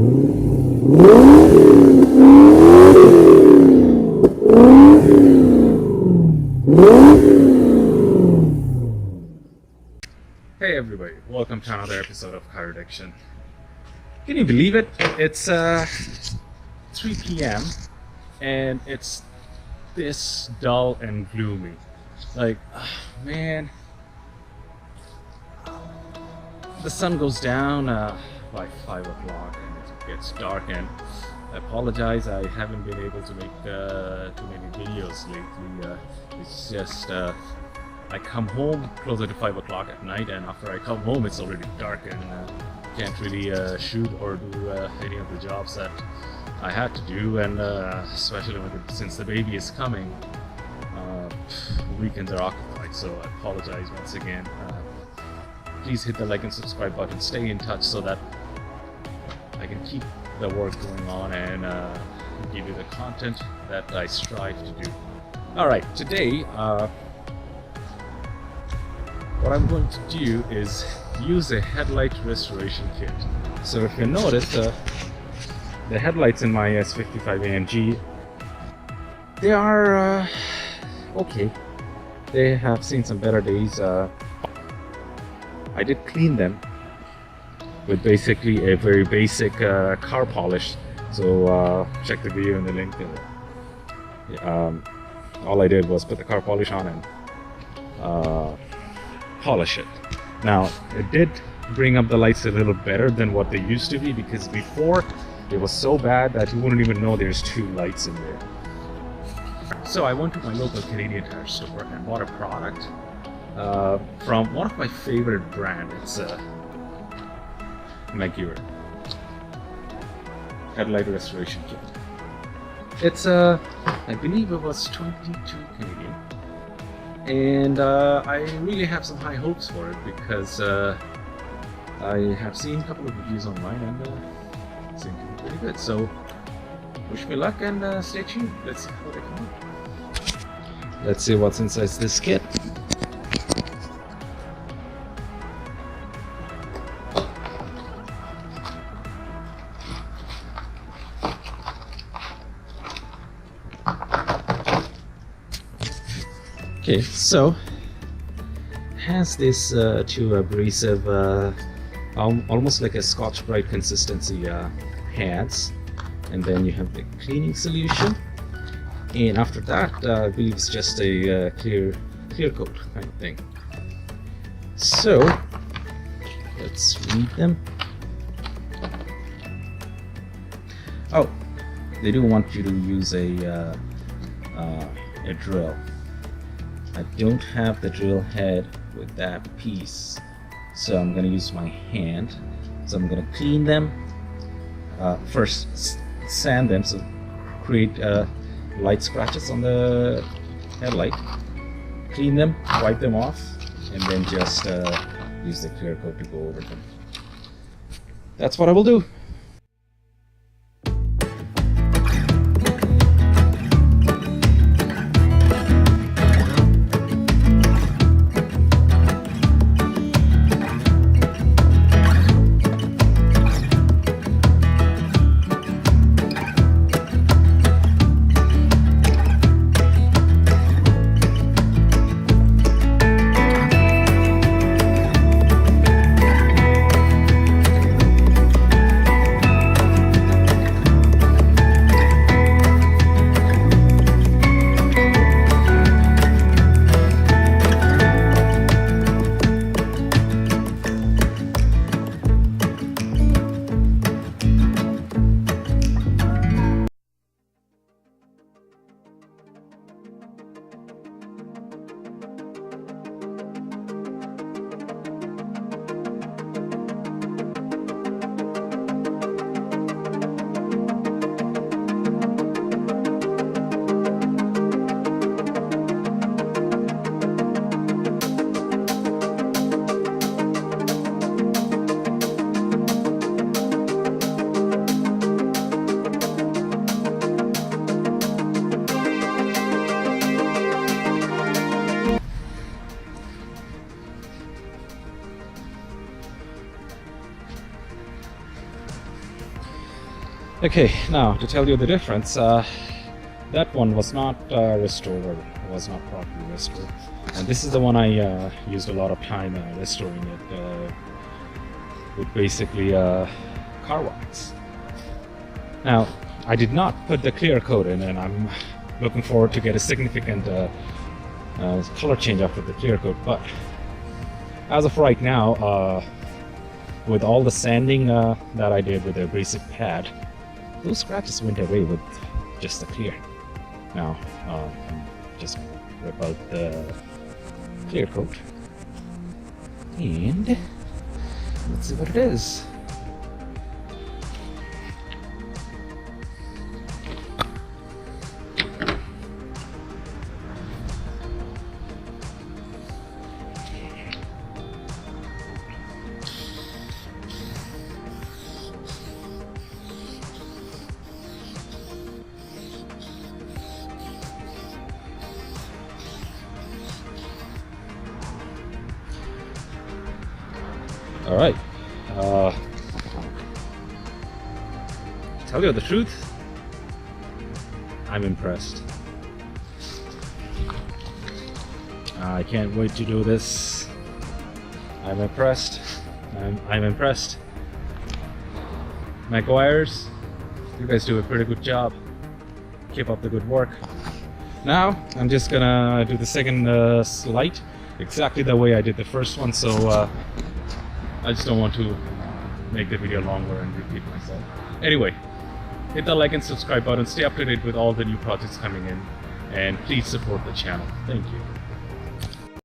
Hey everybody, welcome to another episode of Car Addiction. Can you believe it? It's 3 p.m. and it's this dull and gloomy. Like, man, the sun goes down by 5 o'clock and it gets dark, and I apologize, I haven't been able to make too many videos lately. It's just I come home closer to 5 o'clock at night, and after I come home it's already dark and can't really shoot or do any of the jobs that I had to do, and especially since the baby is coming, weekends are occupied, so I apologize once again. Please hit the like and subscribe button, stay in touch so that I can keep the work going on and give you the content that I strive to do. Alright, today what I'm going to do is use a headlight restoration kit. So if you notice, the headlights in my S55 AMG, they are okay. They have seen some better days. I did clean them with basically a very basic car polish. So check the video in the link. All I did was put the car polish on and polish it. Now, it did bring up the lights a little better than what they used to be, because before it was so bad that you wouldn't even know there's two lights in there. So I went to my local Canadian tire store and bought a product from one of my favorite brands. It's Meguiars headlight restoration kit. It's I believe it was 22 Canadian. And I really have some high hopes for it, because I have seen a couple of reviews online and it seems to be pretty good. So wish me luck and stay tuned. Let's see how they come out. Let's see what's inside this kit. Okay, so has this too abrasive, almost like a Scotch-Brite consistency pads, and then you have the cleaning solution, and after that I believe it's just a clear coat kind of thing. So let's read them. Oh, they do want you to use a drill. I don't have the drill head with that piece, so I'm going to use my hand. So I'm going to clean them. First, sand them, so create light scratches on the headlight. Clean them, wipe them off, and then just use the clear coat to go over them. That's what I will do. Okay, now to tell you the difference, that one was not restored, or was not properly restored, and this is the one I used a lot of time restoring it with basically car wax. Now, I did not put the clear coat in, and I'm looking forward to get a significant color change after the clear coat, but as of right now, with all the sanding that I did with the abrasive pad, those scratches went away with just the clear. Now, I'm just going to rip out the clear coat, and let's see what it is. All right. Tell you the truth, I'm impressed. I can't wait to do this. I'm impressed. I'm impressed. Meguiars, you guys do a pretty good job. Keep up the good work. Now I'm just gonna do the second slide exactly the way I did the first one, so I just don't want to make the video longer and repeat myself. Anyway, hit the like and subscribe button, stay up to date with all the new projects coming in, and please support the channel. Thank you.